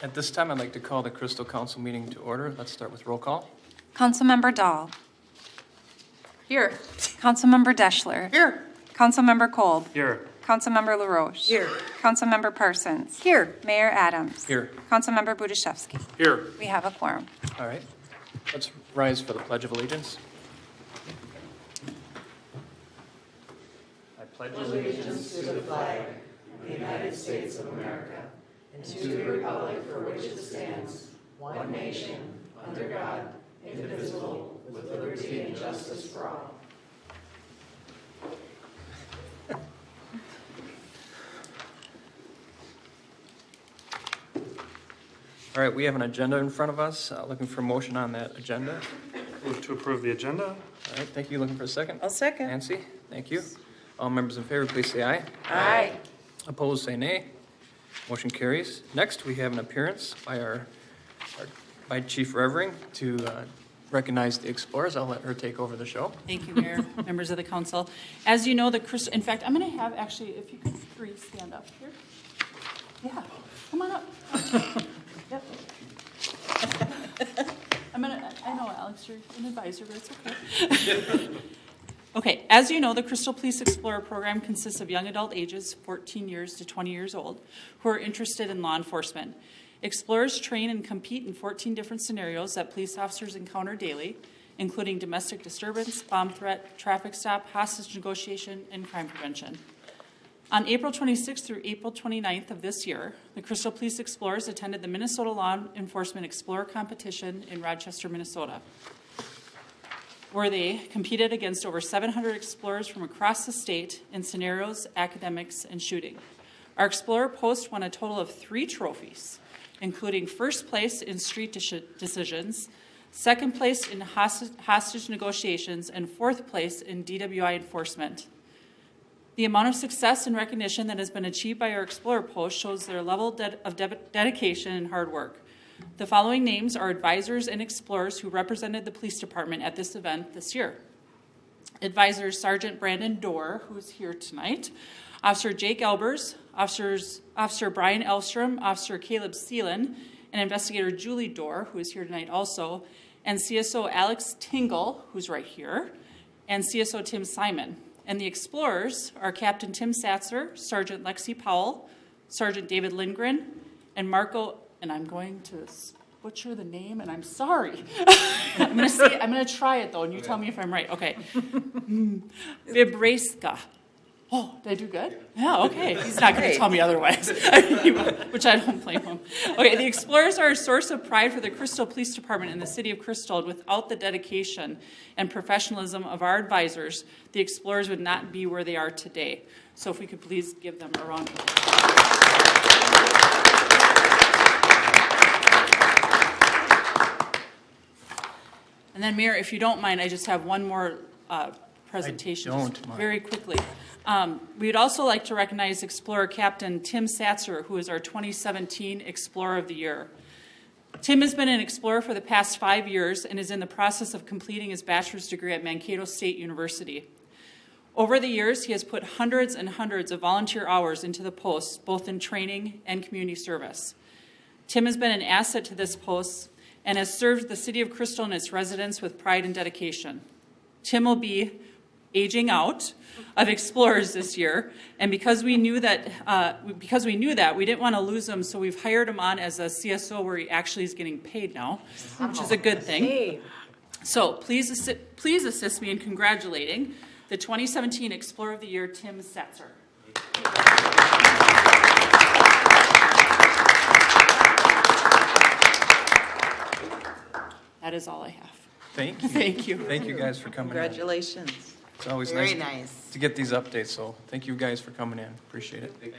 At this time, I'd like to call the Crystal Council meeting to order. Let's start with roll call. Councilmember Dahl. Here. Councilmember Deschler. Here. Councilmember Kolb. Here. Councilmember LaRoche. Here. Councilmember Parsons. Here. Mayor Adams. Here. Councilmember Budashevsky. Here. We have a quorum. All right. Let's rise for the Pledge of Allegiance. I pledge allegiance to the flag of the United States of America and to the republic for which it stands, one nation, under God, indivisible, with liberty and justice for all. All right, we have an agenda in front of us. Looking for a motion on that agenda. Move to approve the agenda. All right, thank you. Looking for a second? I'll second. Nancy, thank you. All members in favor, please say aye. Aye. Opposed, say nay. Motion carries. Next, we have an appearance by Chief Revering to recognize the explorers. I'll let her take over the show. Thank you, Mayor, members of the council. As you know, in fact, I'm going to have, actually, if you could three stand up here. Yeah, come on up. Yep. I know, Alex, you're an advisor, but it's okay. Okay, as you know, the Crystal Police Explorer program consists of young adult ages 14 years to 20 years old who are interested in law enforcement. Explorers train and compete in 14 different scenarios that police officers encounter daily, including domestic disturbance, bomb threat, traffic stop, hostage negotiation, and crime prevention. On April 26th through April 29th of this year, the Crystal Police Explorers attended the Minnesota Law Enforcement Explorer Competition in Rochester, Minnesota, where they competed against over 700 explorers from across the state in scenarios, academics, and shooting. Our Explorer post won a total of 3 trophies, including first place in street decisions, second place in hostage negotiations, and fourth place in DWI enforcement. The amount of success and recognition that has been achieved by our Explorer post shows their level of dedication and hard work. The following names are advisors and explorers who represented the police department at this event this year. Advisors Sergeant Brandon Dorr, who is here tonight, Officer Jake Elbers, Officer Brian Elstrom, Officer Caleb Seelan, and Investigator Julie Dorr, who is here tonight also, and CSO Alex Tingle, who's right here, and CSO Tim Simon. And the explorers are Captain Tim Satzer, Sergeant Lexi Powell, Sergeant David Lindgren, and Marco, and I'm going to butcher the name, and I'm sorry. I'm going to try it, though, and you tell me if I'm right. Okay. Vibreska. Oh, did I do good? Yeah, okay. He's not going to tell me otherwise, which I don't blame him. Okay, the explorers are a source of pride for the Crystal Police Department in the city of Crystal. And without the dedication and professionalism of our advisors, the explorers would not be where they are today. So if we could please give them a round of applause. And then, Mayor, if you don't mind, I just have one more presentation very quickly. We'd also like to recognize Explorer Captain Tim Satzer, who is our 2017 Explorer of the Year. Tim has been an explorer for the past 5 years and is in the process of completing his bachelor's degree at Mankato State University. Over the years, he has put hundreds and hundreds of volunteer hours into the post, both in training and community service. Tim has been an asset to this post and has served the city of Crystal and its residents with pride and dedication. Tim will be aging out of explorers this year, and because we knew that, we didn't want to lose him, so we've hired him on as a CSO where he actually is getting paid now, which is a good thing. So please assist me in congratulating the 2017 Explorer of the Year, Tim Satzer. That is all I have. Thank you. Thank you. Thank you guys for coming Congratulations. in. It's always Very nice to get these updates, so thank you guys for coming in. Appreciate it. Thank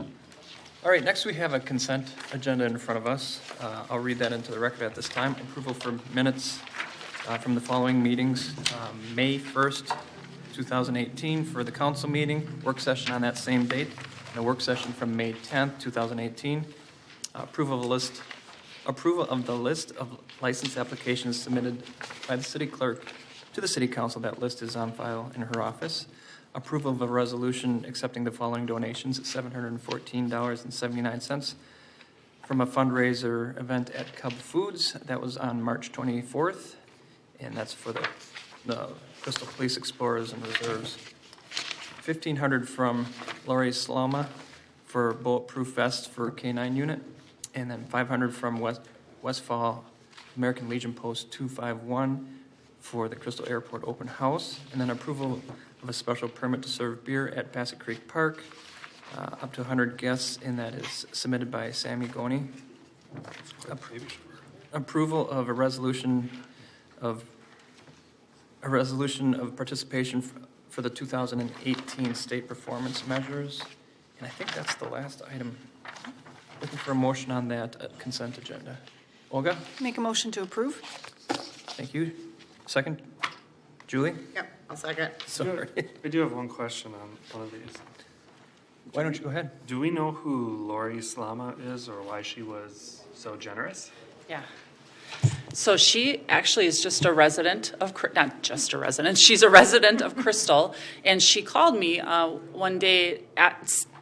you. All right, next we have a consent agenda in front of us. I'll read that into the record at this time. Approval for minutes from the following meetings. May 1st, 2018 for the council meeting, work session on that same date, and a work session from May 10th, 2018. Approval of the list of license applications submitted by the city clerk to the city council. That list is on file in her office. approval of a resolution accepting the following donations at $714.79 from a fundraiser event at Cub Foods. That was on March 24th, and that's for the Crystal Police Explorers and Reserves. $1,500 from Laurie Slama for bulletproof vest for K-9 unit, and then $500 from Westfall American Legion Post 251 for the Crystal Airport Open House, and then approval of a special permit to serve beer at Bassett Creek Park, up to 100 guests, and that is submitted by Sammy Goni. Approval of a resolution of participation for the 2018 state performance measures, and I think that's the last item. Looking for a motion on that consent agenda. Olga? Make a motion to approve? Thank you. Second? Julie? Yep, I'll second. Sorry. I do have one question on one of these. Why don't you go ahead? Do we know who Laurie Slama is or why she was so generous? Yeah. So she actually is just a resident of, not just a resident, she's a resident of Crystal. And she called me one day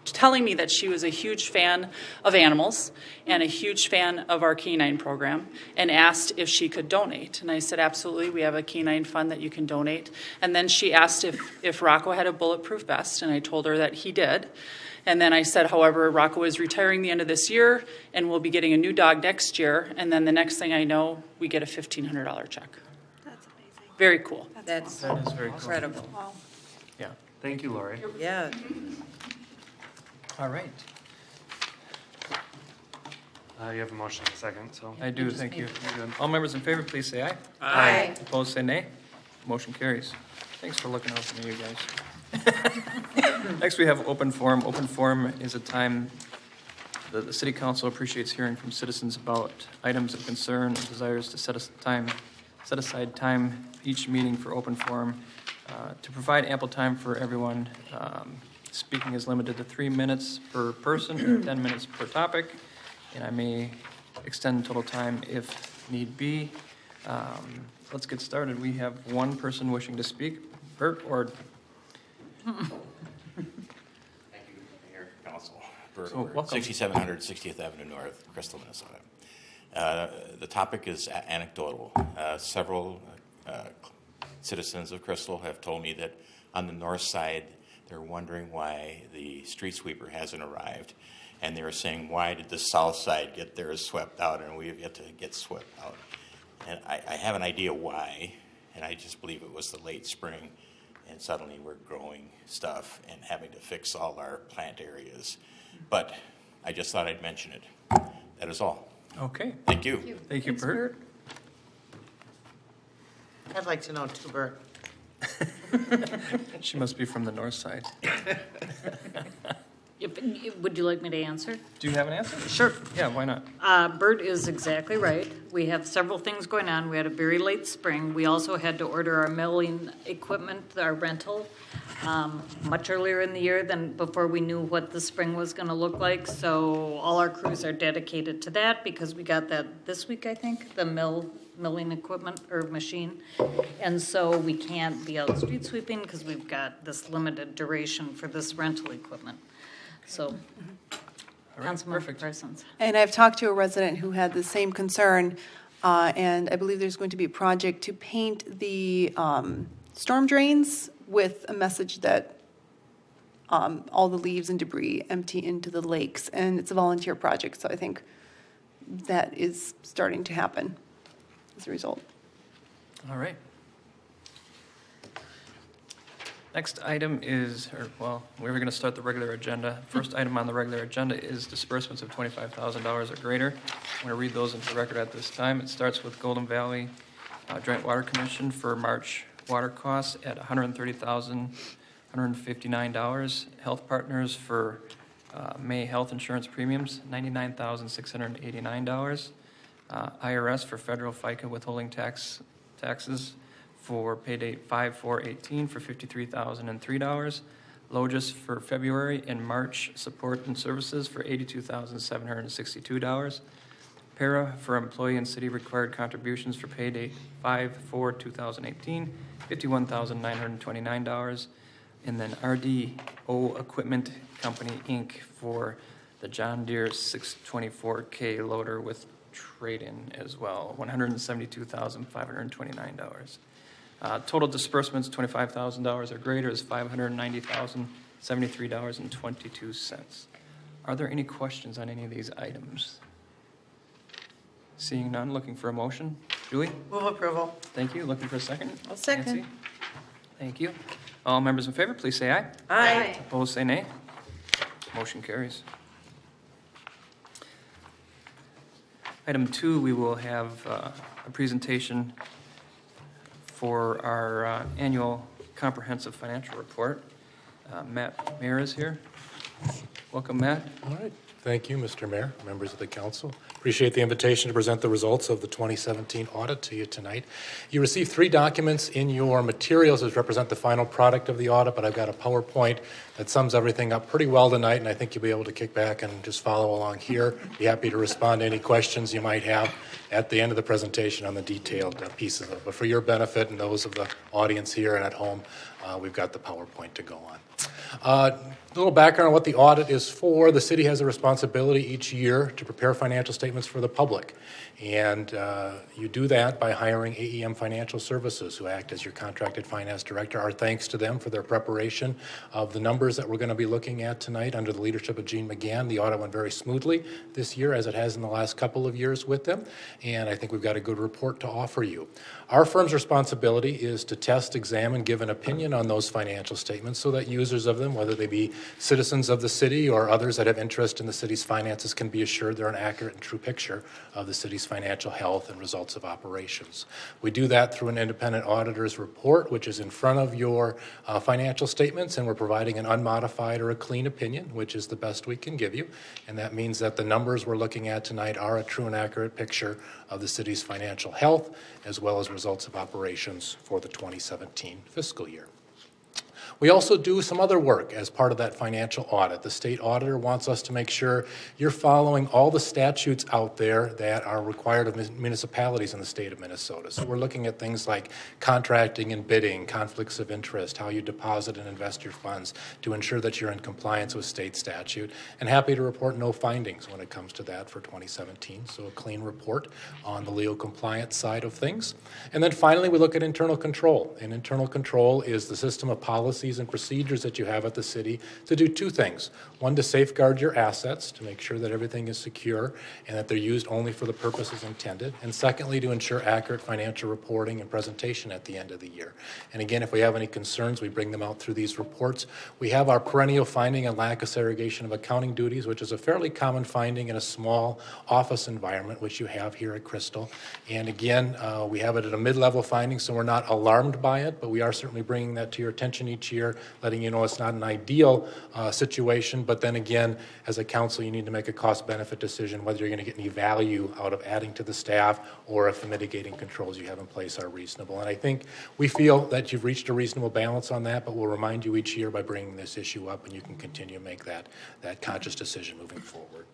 telling me that she was a huge fan of animals and a huge fan of our canine program and asked if she could donate. And I said, absolutely, we have a canine fund that you can donate. And then she asked if Rocco had a bulletproof vest, and I told her that he did. And then I said, however, Rocco is retiring the end of this year and we'll be getting a new dog next year. And then the next thing I know, we get a $1,500 check. That's amazing. Very cool. That's That is very cool. incredible. Wow. Yeah. Thank you, Laurie. Yeah. All right. You have a motion in a second, so. I do, thank you. All members in favor, please say aye. Aye. Opposed, say nay. Motion carries. Thanks for looking out for me, you guys. Next, we have open forum. Open forum is a time that the city council appreciates hearing from citizens about items of concern and desires to set aside time each meeting for open forum to provide ample time for everyone. Speaking is limited to 3 minutes per person, or 10 minutes per topic, and I may extend total time if need be. Let's get started. We have one person wishing to speak. Bert or Thank you, Mayor, Council. So, For welcome. 6700 60th Avenue North, Crystal, Minnesota. The topic is anecdotal. Several citizens of Crystal have told me that on the north side, they're wondering why the street sweeper hasn't arrived. And they were saying, why did the south side get theirs swept out and we have yet to get swept out? And I have an idea why, and I just believe it was the late spring. And suddenly we're growing stuff and having to fix all our plant areas. But I just thought I'd mention it. That is all. okay. Thank you. Thank you, Bert. I'd like to know too, Bert. She must be from the north side. Would you like me to answer? Do you have an answer? Sure. Yeah, why not? Bert is exactly right. We have several things going on. We had a very late spring. We also had to order our milling equipment, our rental, much earlier in the year than before we knew what the spring was going to look like. So all our crews are dedicated to that because we got that this week, I think, the milling equipment or machine. And so we can't be out street sweeping because we've got this limited duration for this rental equipment. So, All right, Councilmember perfect. Parsons. And I've talked to a resident who had the same concern, and I believe there's going to be a project to paint the storm drains with a message that all the leaves and debris empty into the lakes, and it's a volunteer project, so I think that is starting to happen as a result. All right. Next item is, we were going to start the regular agenda. First item on the regular agenda is disbursements of $25,000 or greater. I'm going to read those into the record at this time. It starts with Golden Valley Joint Water Commission for March water costs at $130,159. Health Partners for May health insurance premiums, $99,689. IRS for federal FICA withholding taxes for pay date 5/4/18 for $53,003. Logis for February and March support and services for $82,762. Para for employee and city required contributions for pay date 5/4/2018, $51,929. And then RDO Equipment Company, Inc. for the John Deere 624K loader with trade-in as well, $172,529. Total disbursements, $25,000 or greater, is $590,073.22. Are there any questions on any of these items? Seeing none, looking for a motion. Julie? Move approval. Thank you. Looking for a second? I'll second. Nancy? Thank you. All members in favor, please say aye. Aye. Opposed, say nay. Motion carries. Item 2, we will have a presentation for our annual comprehensive financial report. Matt Mayer is here. Welcome, Matt. All right. Thank you, Mr. Mayor, members of the council. Appreciate the invitation to present the results of the 2017 audit to you tonight. You received 3 documents in your materials that represent the final product of the audit, but I've got a PowerPoint that sums everything up pretty well tonight, and I think you'll be able to kick back and just follow along here. Be happy to respond to any questions you might have at the end of the presentation on the detailed pieces of it. But for your benefit and those of the audience here and at home, we've got the PowerPoint to go on. A little background on what the audit is for. The city has a responsibility each year to prepare financial statements for the public. And you do that by hiring AEM Financial Services, who act as your contracted finance director. Our thanks to them for their preparation of the numbers that we're going to be looking at tonight under the leadership of Gene McGann. The audit went very smoothly this year, as it has in the last couple of years with them. And I think we've got a good report to offer you. Our firm's responsibility is to test, examine, give an opinion on those financial statements so that users of them, whether they be citizens of the city or others that have interest in the city's finances, can be assured they're an accurate and true picture of the city's financial health and results of operations. We do that through an independent auditor's report, which is in front of your financial statements, and we're providing an unmodified or a clean opinion, which is the best we can give you. And that means that the numbers we're looking at tonight are a true and accurate picture of the city's financial health, as well as results of operations for the 2017 fiscal year. We also do some other work as part of that financial audit. The state auditor wants us to make sure you're following all the statutes out there that are required of municipalities in the state of Minnesota. So we're looking at things like contracting and bidding, conflicts of interest, how you deposit and invest your funds to ensure that you're in compliance with state statute. And happy to report no findings when it comes to that for 2017. So a clean report on the legal compliance side of things. And then finally, we look at internal control. And internal control is the system of policies and procedures that you have at the city to do 2 things. One, to safeguard your assets, to make sure that everything is secure and that they're used only for the purposes intended. And secondly, to ensure accurate financial reporting and presentation at the end of the year. And again, if we have any concerns, we bring them out through these reports. We have our perennial finding and lack of segregation of accounting duties, which is a fairly common finding in a small office environment, which you have here at Crystal. And again, we have it at a mid-level finding, so we're not alarmed by it, but we are certainly bringing that to your attention each year, letting you know it's not an ideal situation, but then again, as a council, you need to make a cost-benefit decision whether you're going to get any value out of adding to the staff or if the mitigating controls you have in place are reasonable. And I think we feel that you've reached a reasonable balance on that, but we'll remind you each year by bringing this issue up, and you can continue to make that conscious decision moving forward.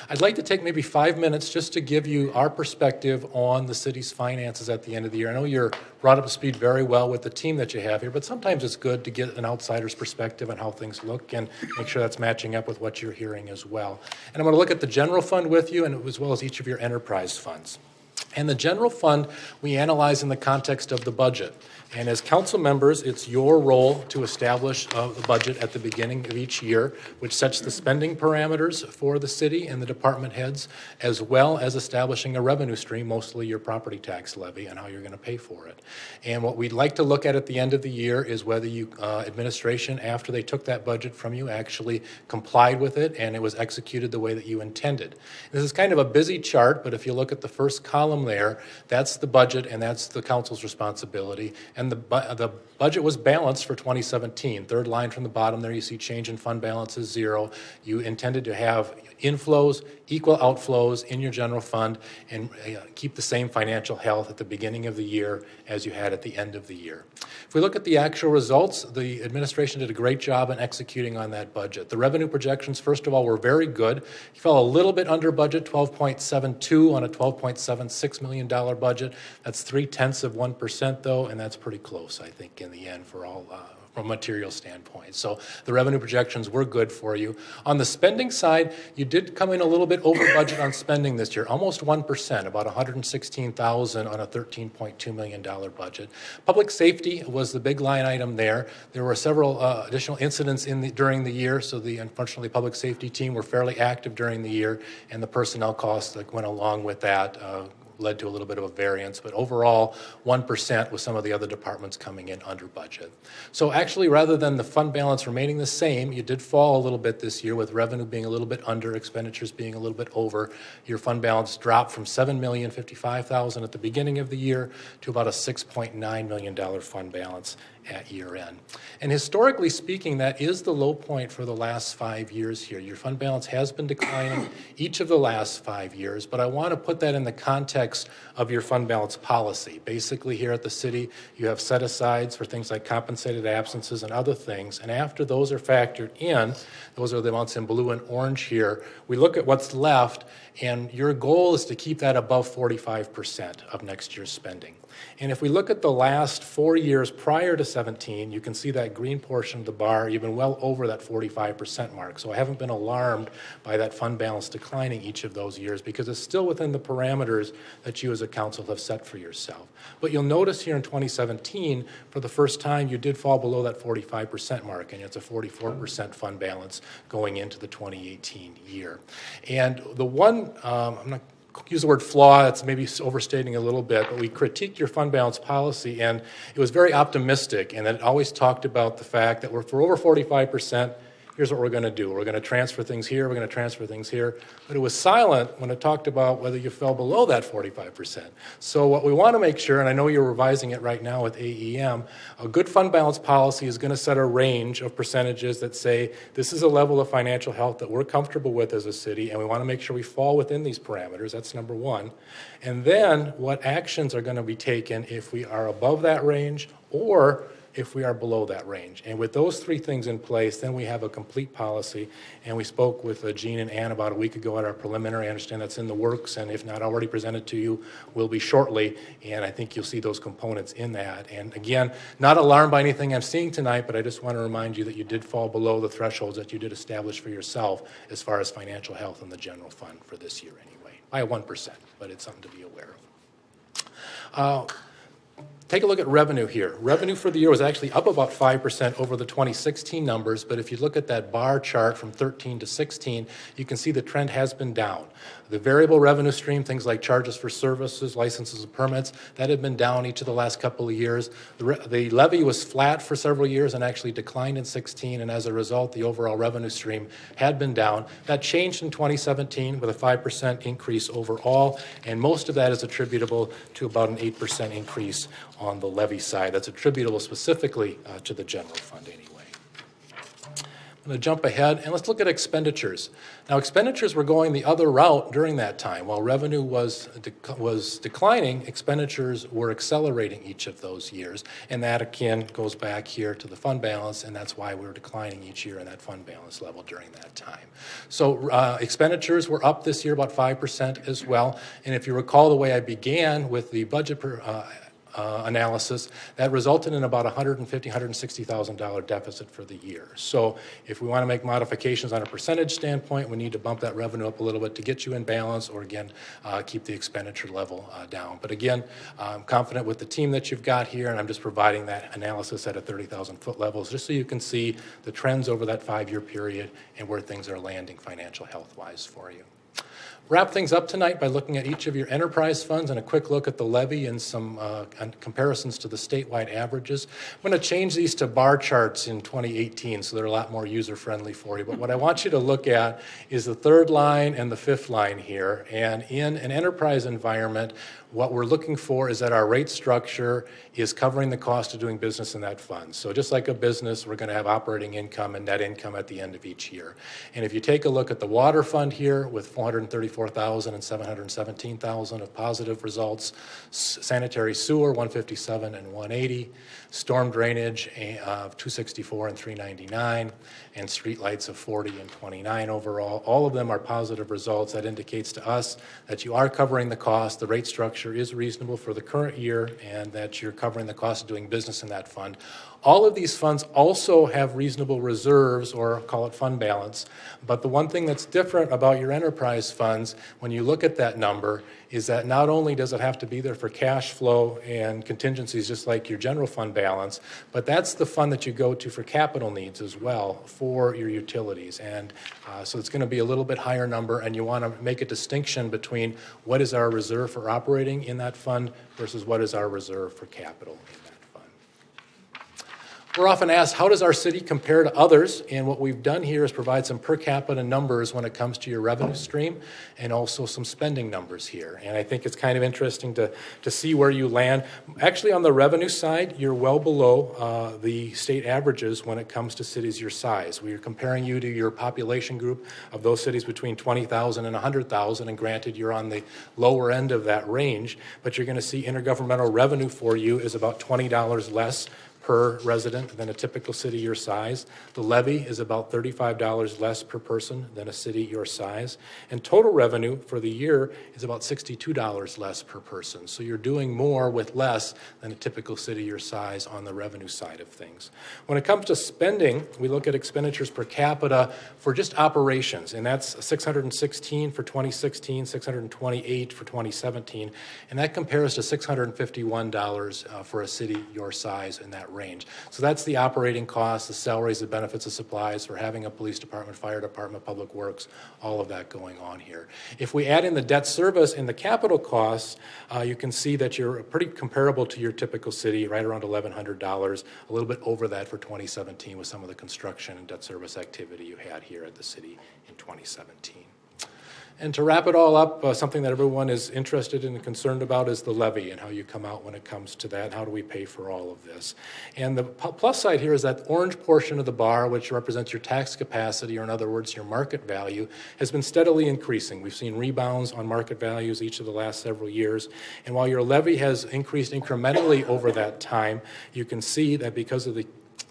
I'd like to take maybe 5 minutes just to give you our perspective on the city's finances at the end of the year. I know you're brought up to speed very well with the team that you have here, but sometimes it's good to get an outsider's perspective on how things look and make sure that's matching up with what you're hearing as well. And I'm going to look at the general fund with you, and as well as each of your enterprise funds. And the general fund we analyze in the context of the budget. And as council members, it's your role to establish the budget at the beginning of each year, which sets the spending parameters for the city and the department heads, as well as establishing a revenue stream, mostly your property tax levy, and how you're going to pay for it. And what we'd like to look at the end of the year is whether you, administration, after they took that budget from you, actually complied with it and it was executed the way that you intended. This is kind of a busy chart, but if you look at the first column there, that's the budget and that's the council's responsibility. And the budget was balanced for 2017. Third line from the bottom there, you see change in fund balance is 0. You intended to have inflows, equal outflows in your general fund, and keep the same financial health at the beginning of the year as you had at the end of the year. If we look at the actual results, the administration did a great job in executing on that budget. The revenue projections, first of all, were very good. You fell a little bit under budget, 12.72 on a $12.76 million budget. That's 0.3%, though, and that's pretty close, I think, in the end for all from a material standpoint. So the revenue projections were good for you. On the spending side, you did come in a little bit over budget on spending this year, almost 1%, about $116,000 on a $13.2 million budget. Public safety was the big line item there. There were several additional incidents during the year, so unfortunately, public safety team were fairly active during the year, and the personnel costs that went along with that led to a little bit of a variance, but overall 1% with some of the other departments coming in under budget. So actually, rather than the fund balance remaining the same, you did fall a little bit this year with revenue being a little bit under, expenditures being a little bit over. Your fund balance dropped from $7,055,000 at the beginning of the year to about a $6.9 million fund balance at year end. And historically speaking, that is the low point for the last 5 years here. Your fund balance has been declining each of the last 5 years, but I want to put that in the context of your fund balance policy. Basically, here at the city, you have set-asides for things like compensated absences and other things, and after those are factored in, those are the amounts in blue and orange here, we look at what's left, and your goal is to keep that above 45% of next year's spending. And if we look at the last 4 years prior to 17, you can see that green portion of the bar, you've been well over that 45% mark. So I haven't been alarmed by that fund balance declining each of those years because it's still within the parameters that you as a council have set for yourself. But you'll notice here in 2017, for the first time, you did fall below that 45% mark, and it's a 44% fund balance going into the 2018 year. And the one, I'm not use the word flaw, that's maybe overstating a little bit, but we critiqued your fund balance policy, and it was very optimistic, and it always talked about the fact that we're over 45%, here's what we're going to do. We're going to transfer things here, we're going to transfer things here. But it was silent when it talked about whether you fell below that 45%. So what we want to make sure, and I know you're revising it right now with AEM, a good fund balance policy is going to set a range of percentages that say this is a level of financial health that we're comfortable with as a city, and we want to make sure we fall within these parameters. That's number one. And then what actions are going to be taken if we are above that range or if we are below that range. And with those three things in place, then we have a complete policy. And we spoke with Jean and Ann about a week ago at our preliminary. I understand that's in the works, and if not already presented to you, will be shortly. And I think you'll see those components in that. And again, not alarmed by anything I'm seeing tonight, but I just want to remind you that you did fall below the thresholds that you did establish for yourself as far as financial health in the general fund for this year anyway, by 1%, but it's something to be aware of. Take a look at revenue here. Revenue for the year was actually up about 5% over the 2016 numbers, but if you look at that bar chart from 13 to 16, you can see the trend has been down. The variable revenue stream, things like charges for services, licenses, and permits, that had been down each of the last couple of years. The levy was flat for several years and actually declined in 16, and as a result, the overall revenue stream had been down. That changed in 2017 with a 5% increase overall, and most of that is attributable to about an 8% increase on the levy side. That's attributable specifically to the general fund anyway. I'm going to jump ahead and let's look at expenditures. Now, expenditures were going the other route during that time. While revenue was declining, expenditures were accelerating each of those years. And that, again, goes back here to the fund balance, and that's why we were declining each year in that fund balance level during that time. So expenditures were up this year about 5% as well. And if you recall the way I began with the budget analysis, that resulted in about $160,000 deficit for the year. So if we want to make modifications on a percentage standpoint, we need to bump that revenue up a little bit to get you in balance, or again, keep the expenditure level down. But again, I'm confident with the team that you've got here, and I'm just providing that analysis at a 30,000-foot level just so you can see the trends over that 5-year period and where things are landing financial health-wise for you. Wrap things up tonight by looking at each of your enterprise funds and a quick look at the levy and some comparisons to the statewide averages. I'm going to change these to bar charts in 2018, so they're a lot more user-friendly for you. But what I want you to look at is the third line and the fifth line here. And in an enterprise environment, what we're looking for is that our rate structure is covering the cost of doing business in that fund. So just like a business, we're going to have operating income and net income at the end of each year. And if you take a look at the water fund here with $434 $134,000 and $717,000 of positive results. Sanitary sewer, $157,000 and $180,000. Storm drainage of $264,000 and $399,000, and street lights of $40,000 and $29,000 overall. All of them are positive results. That indicates to us that you are covering the cost. The rate structure is reasonable for the current year, and that you're covering the cost of doing business in that fund. All of these funds also have reasonable reserves, or call it fund balance. But the one thing that's different about your enterprise funds, when you look at that number, is that not only does it have to be there for cash flow and contingencies just like your general fund balance, but that's the fund that you go to for capital needs as well for your utilities. And so it's going to be a little bit higher number, and you want to make a distinction between what is our reserve for operating in that fund versus what is our reserve for capital in that fund. We're often asked, how does our city compare to others? And what we've done here is provide some per capita numbers when it comes to your revenue stream, and also some spending numbers here. And I think it's kind of interesting to see where you land. Actually, on the revenue side, you're well below the state averages when it comes to cities your size. We are comparing you to your population group of those cities between 20,000 and 100,000, and granted, you're on the lower end of that range, but you're going to see intergovernmental revenue for you is about $20 less per resident than a typical city your size. The levy is about $35 less per person than a city your size. And total revenue for the year is about $62 less per person. So you're doing more with less than a typical city your size on the revenue side of things. When it comes to spending, we look at expenditures per capita for just operations, and that's 616 for 2016, 628 for 2017, and that compares to $651 for a city your size in that range. So that's the operating costs, the salaries, the benefits, the supplies for having a police department, fire department, public works, all of that going on here. If we add in the debt service and the capital costs, you can see that you're pretty comparable to your typical city, right around $1,100, a little bit over that for 2017 with some of the construction and debt service activity you had here at the city in 2017. And to wrap it all up, something that everyone is interested in and concerned about is the levy and how you come out when it comes to that. How do we pay for all of this? And the plus side here is that orange portion of the bar, which represents your tax capacity, or in other words, your market value, has been steadily increasing. We've seen rebounds on market values each of the last several years. And while your levy has increased incrementally over that time, you can see that because of the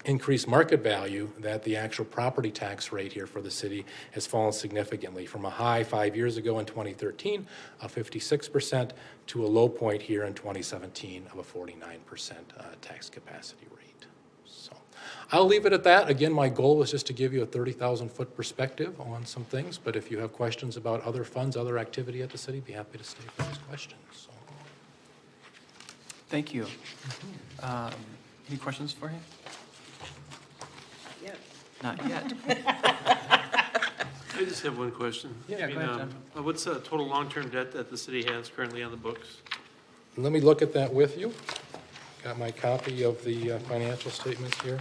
increased market value, that the actual property tax rate here for the city has fallen significantly from a high 5 years ago in 2013 of 56% to a low point here in 2017 of a 49% tax capacity rate. So I'll leave it at that. Again, my goal was just to give you a 30,000-foot perspective on some things, but if you have questions about other funds, other activity at the city, be happy to stay for those questions. So. Thank you. Any questions for him? Not yet. I just have one question. Yeah, go ahead, John. What's the total long-term debt that the city has currently on the books? Let me look at that with you. Got my copy of the financial statements here.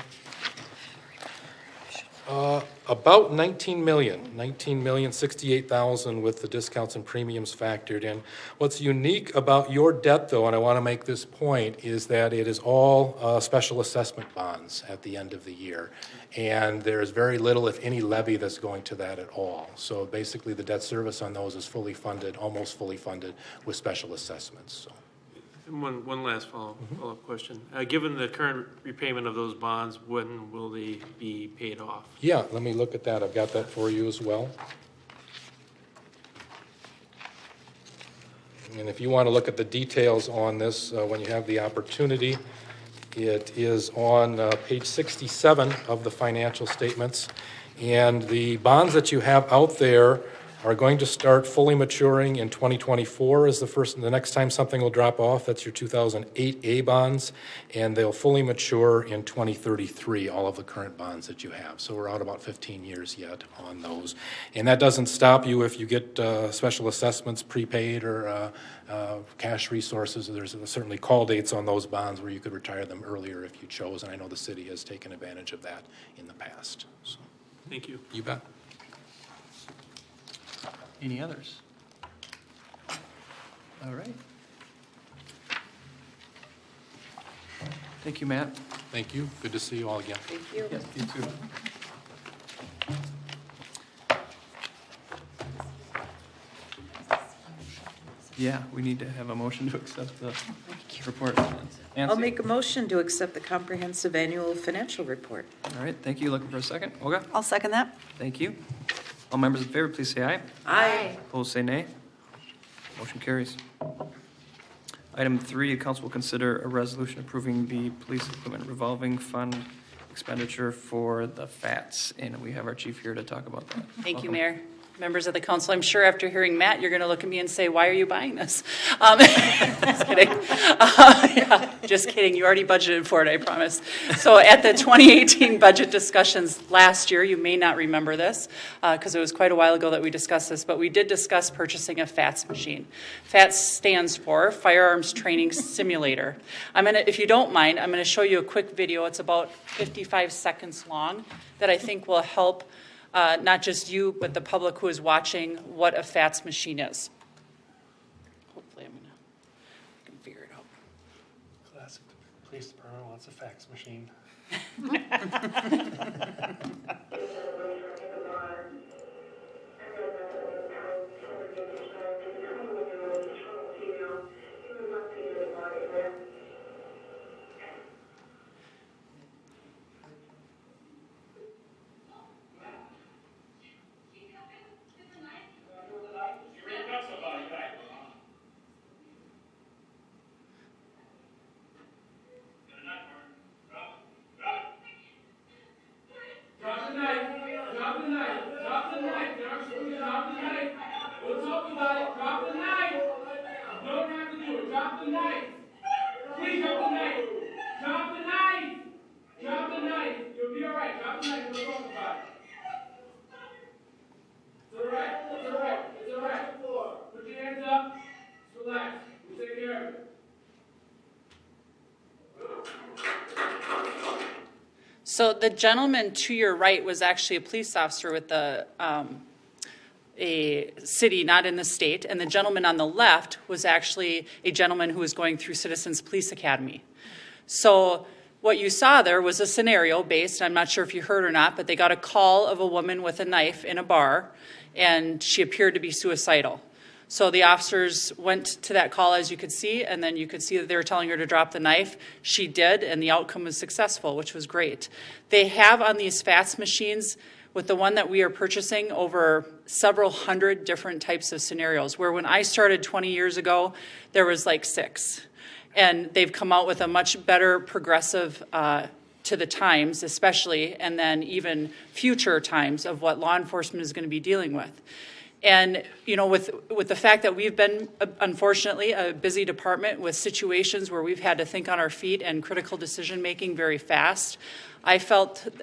About $19,068,000 with the discounts and premiums factored in. What's unique about your debt, though, and I want to make this point, is that it is all special assessment bonds at the end of the year. And there's very little, if any, levy that's going to that at all. So basically the debt service on those is fully funded, almost fully funded, with special assessments. So. And one last follow-up question. Given the current repayment of those bonds, when will they be paid off? Yeah, let me look at that. I've got that for you as well. And if you want to look at the details on this when you have the opportunity, it is on page 67 of the financial statements. And the bonds that you have out there are going to start fully maturing in 2024 is the next time something will drop off. That's your 2008A bonds, and they'll fully mature in 2033, all of the current bonds that you have. So we're out about 15 years yet on those. And that doesn't stop you if you get special assessments prepaid or cash resources. There's certainly call dates on those bonds where you could retire them earlier if you chose, and I know the city has taken advantage of that in the past. So, thank you. You bet. Any others? All right. Thank you, Matt. Thank you. Good to see you all again. Thank you. Yes, you too. Yeah, we need to have a motion to accept the report. I'll Nancy? make a motion to accept the comprehensive annual financial report. All right, thank you. Looking for a second? Olga? I'll second that. Thank you. All members in favor, please say aye. Aye. Opposed, say nay. Motion carries. Item 3, the council will consider a resolution approving the police equipment revolving fund expenditure for the FATs. And we have our chief here to talk about that. Thank you, Welcome. Mayor. Members of the council, I'm sure after hearing Matt, you're going to look at me and say, why are you buying this? Just kidding. Yeah, just kidding. You already budgeted for it, I promise. So at the 2018 budget discussions last year, you may not remember this because it was quite a while ago that we discussed this, but we did discuss purchasing a FATS machine. FATS stands for Firearms Training Simulator. If you don't mind, I'm going to show you a quick video. It's about 55 seconds long that I think will help not just you, but the public who is watching what a FATS machine is. Hopefully I can figure it out. Classic. The police department wants a fax machine. So the gentleman to your right was actually a police officer with a city, not in the state, and the gentleman on the left was actually a gentleman who was going through Citizens Police Academy. So what you saw there was a scenario based, I'm not sure if you heard or not, but they got a call of a woman with a knife in a bar, and she appeared to be suicidal. So the officers went to that call, as you could see, and then you could see that they were telling her to drop the knife. She did, and the outcome was successful, which was great. They have on these FATS machines, with the one that we are purchasing, over several hundred different types of scenarios, where when I started 20 years ago, there was like 6. And they've come out with a much better progressive to the times, especially, and then even future times of what law enforcement is going to be dealing with. And, you know, with the fact that we've been, unfortunately, a busy department with situations where we've had to think on our feet and critical decision-making very fast,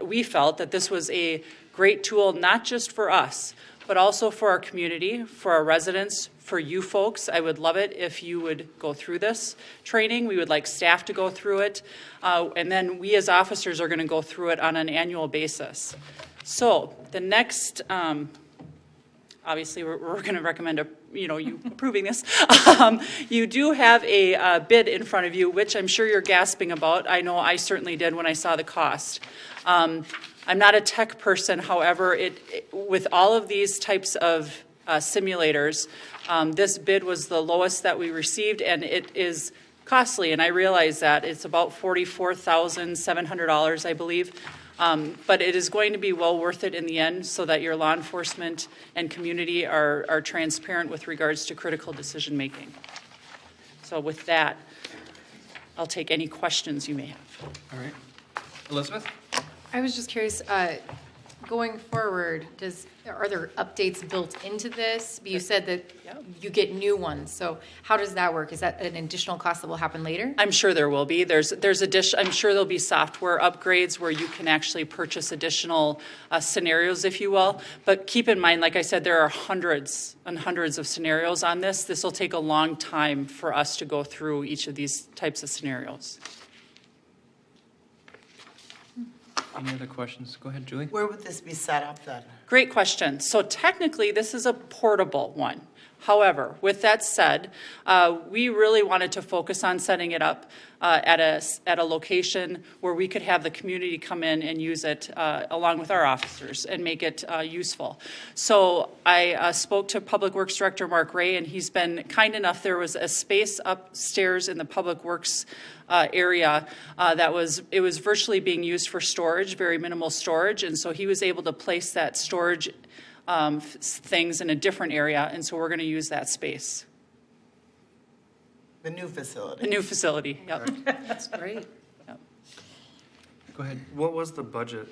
we felt that this was a great tool, not just for us, but also for our community, for our residents, for you folks. I would love it if you would go through this training. We would like staff to go through it. And then we as officers are going to go through it on an annual basis. So the next... obviously, we're going to recommend you approving this. You do have a bid in front of you, which I'm sure you're gasping about. I know I certainly did when I saw the cost. I'm not a tech person, however, with all of these types of simulators, this bid was the lowest that we received, and it is costly, and I realize that. It's about $44,700, I believe. But it is going to be well worth it in the end so that your law enforcement and community are transparent with regards to critical decision making. So with that, I'll take any questions you may have. All right. Elizabeth? I was just curious, going forward, are there updates built into this? You said that you get new ones, so how does that work? Is that an additional cost that will happen later? I'm sure there will be. I'm sure there'll be software upgrades where you can actually purchase additional scenarios, if you will. But keep in mind, like I said, there are hundreds and hundreds of scenarios on this. This will take a long time for us to go through each of these types of scenarios. Any other questions? Go ahead, Julie. Where would this be set up then? Great question. So technically, this is a portable one. However, with that said, we really wanted to focus on setting it up at a location where we could have the community come in and use it along with our officers and make it useful. So I spoke to Public Works Director Mark Ray, and he's been kind enough. There was a space upstairs in the Public Works area that was virtually being used for storage, very minimal storage, and so he was able to place that storage things in a different area, and so we're going to use that space. The new facility. The new facility, yep. That's great. Yep. Go ahead. What was the budget?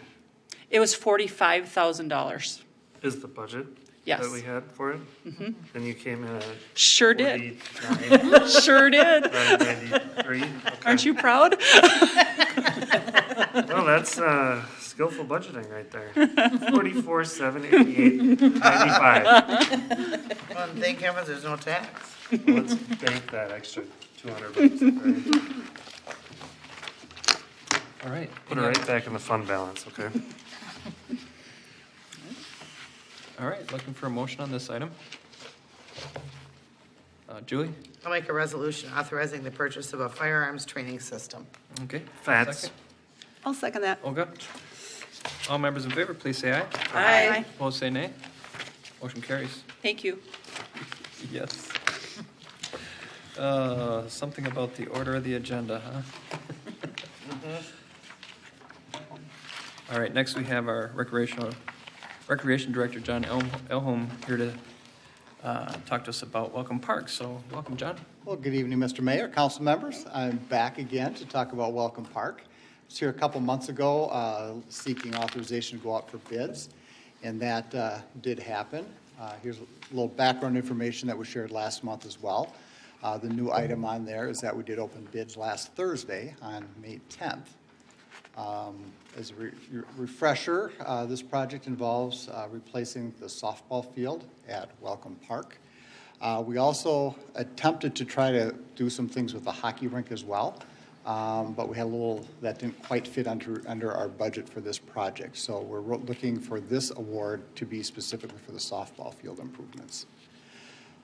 It was $45,000. Is the budget Yes. that we had for it? Mm-hmm. And you came in at Sure did. 49, Sure did. 93. Okay. Aren't you proud? Well, that's skillful budgeting right there. 44, 7, 88, 95. Well, and thank heavens there's no tax. Well, let's bank that extra $200. Right? All right. Put it right back in the fund balance, okay? All right, looking for a motion on this item. Julie? I'll make a resolution authorizing the purchase of a firearms training system. Okay. Fats. Second. I'll second that. Olga? All members in favor, please say aye. Aye. Opposed, say nay. Motion carries. Thank you. Yes. Something about the order of the agenda, huh? All right, next we have our Recreation Director, John Elholm, here to talk to us about Welcome Park. So, welcome, John. Well, good evening, Mr. Mayor, council members. I'm back again to talk about Welcome Park. I was here a couple months ago seeking authorization to go out for bids, and that did happen. Here's a little background information that was shared last month as well. The new item on there is that we did open bids last Thursday on May 10th. As a refresher, this project involves replacing the softball field at Welcome Park. We also attempted to try to do some things with the hockey rink as well, but we had a little that didn't quite fit under our budget for this project. So we're looking for this award to be specifically for the softball field improvements.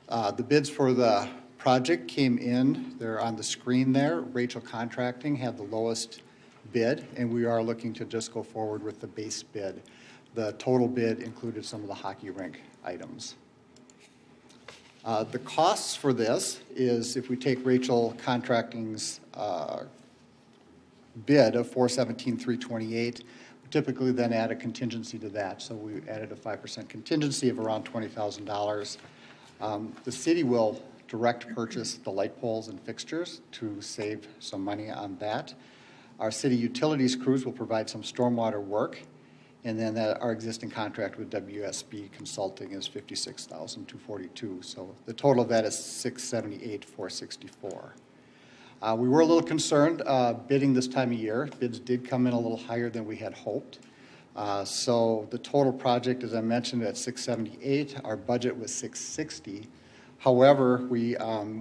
The bids for the project came in. They're on the screen there. Rachel Contracting had the lowest bid, and we are looking to just go forward with the base bid. The total bid included some of the hockey rink items. The costs for this is, if we take Rachel Contracting's bid of $417,328, we typically then add a contingency to that. So we added a 5% contingency of around $20,000. The city will direct purchase the light poles and fixtures to save some money on that. Our city utilities crews will provide some stormwater work, and then our existing contract with WSB Consulting is $56,242. So the total of that is $678,464. We were a little concerned bidding this time of year. Bids did come in a little higher than we had hoped. So the total project, as I mentioned, at $678. Our budget was $660. However, we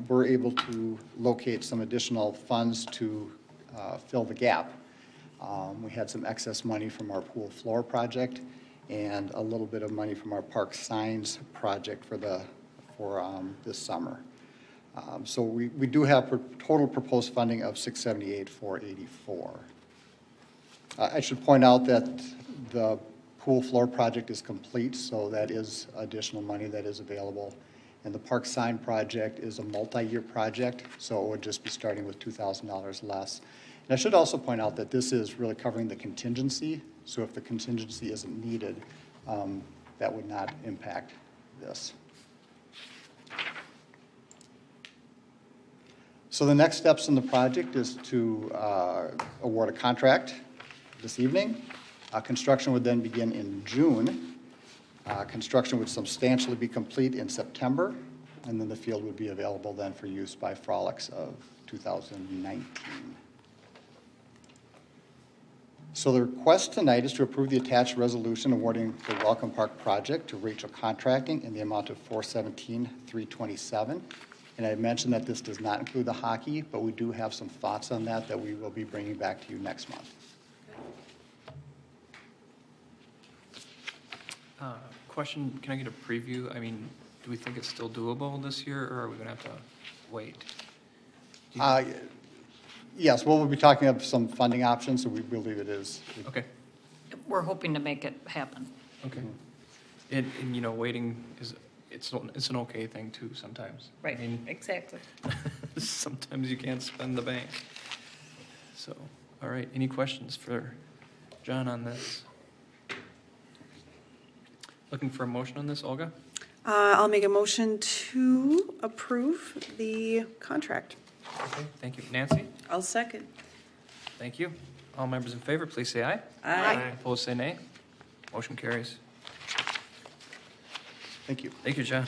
were able to locate some additional funds to fill the gap. We had some excess money from our pool floor project and a little bit of money from our park signs project for this summer. So we do have total proposed funding of $678,484. I should point out that the pool floor project is complete, so that is additional money that is available. And the park sign project is a multi-year project, so it would just be starting with $2,000 less. And I should also point out that this is really covering the contingency, so if the contingency isn't needed, that would not impact this. So the next steps in the project is to award a contract this evening. Construction would then begin in June. Construction would substantially be complete in September, and then the field would be available then for use by Frolics of 2019. So the request tonight is to approve the attached resolution awarding the Welcome Park project to Rachel Contracting in the amount of $417,327. And I mentioned that this does not include the hockey, but we do have some thoughts on that we will be bringing back to you next month. Question, can I get a preview? I mean, do we think it's still doable this year, or are we going to have to wait? Yes, well, we'll be talking about some funding options, so we believe it is. Okay, We're hoping to make it happen. okay. And you know, waiting it's an okay thing too sometimes. I mean, exactly. sometimes you can't spend the bank. So, all right, any questions for John on this? Looking for a motion on this, Olga? I'll make a motion to approve the contract. Okay, thank you. Nancy? I'll second. Thank you. All members in favor, please say aye. Aye. Opposed, say nay. Motion carries. Thank you. Thank you, John.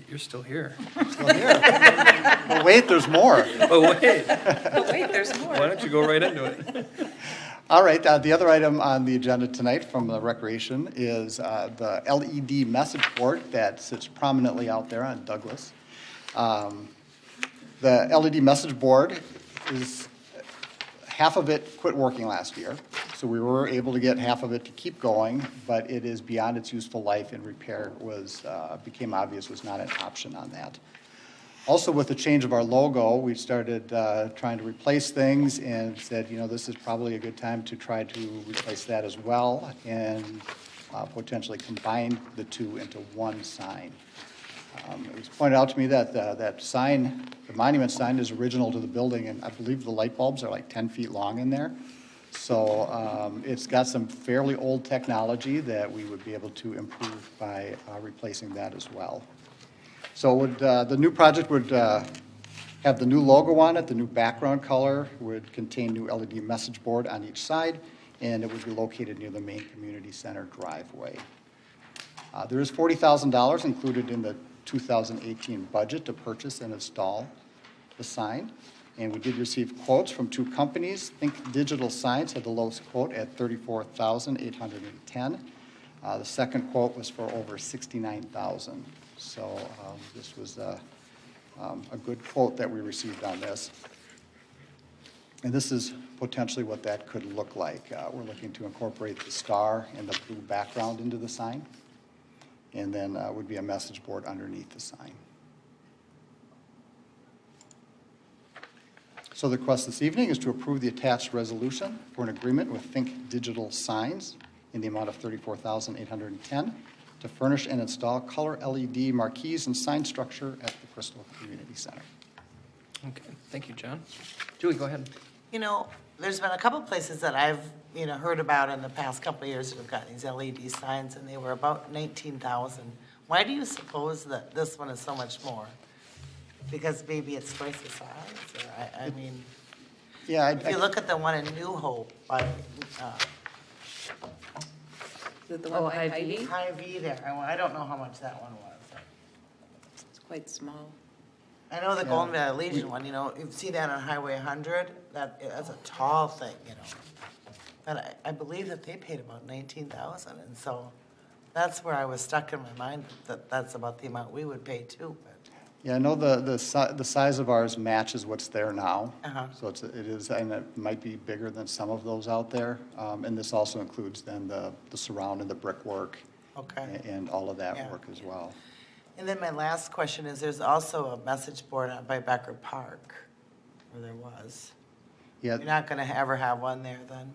You're still here. Still here. But wait, there's more. Oh, wait. Wait, there's more. Why don't you go right into it? All right, the other item on the agenda tonight from the Recreation is the LED message board that sits prominently out there on Douglas. The LED message board is, half of it quit working last year, so we were able to get half of it to keep going, but it is beyond its useful life, and repair became obvious was not an option on that. Also, with the change of our logo, we started trying to replace things and said, you know, this is probably a good time to try to replace that as well and potentially combine the two into one sign. It was pointed out to me that that sign, the monument sign, is original to the building, and I believe the light bulbs are like 10 feet long in there. So it's got some fairly old technology that we would be able to improve by replacing that as well. So the new project would have the new logo on it, the new background color, would contain new LED message board on each side, and it would be located near the main community center driveway. There is $40,000 included in the 2018 budget to purchase and install the sign. And we did receive quotes from two companies. Think Digital Signs had the lowest quote at $34,810. The second quote was for over $69,000. So this was a good quote that we received on this. And this is potentially what that could look like. We're looking to incorporate the star and the blue background into the sign. And then would be a message board underneath the sign. So the request this evening is to approve the attached resolution for an agreement with Think Digital Signs in the amount of $34,810 to furnish and install color LED marquees and sign structure at the Crystal Community Center. Okay, thank you, John. Julie, go ahead. You know, there's been a couple places that I've, heard about in the past couple of years that have got these LED signs, and they were about 19,000. Why do you suppose that this one is so much more? Because maybe it's twice the size, or I mean, yeah. If you look at the one in New Hope by Hy-Vee? Hy-Vee there, I don't know how much that one was. It's quite small. I know the Golden Valley Legion one, you see that on Highway 100, that's a tall thing, But I believe that they paid about 19,000, and so that's where I was stuck in my mind, that that's about the amount we would pay too, but. Yeah, I know the size of ours matches what's there now. Uh-huh. So it is, and it might be bigger than some of those out there. And this also includes then the surround and the brickwork. Okay. And all of that work as well. And then my last question is, there's also a message board out by Becker Park, or there was. Yeah. You're not going to ever have one there then?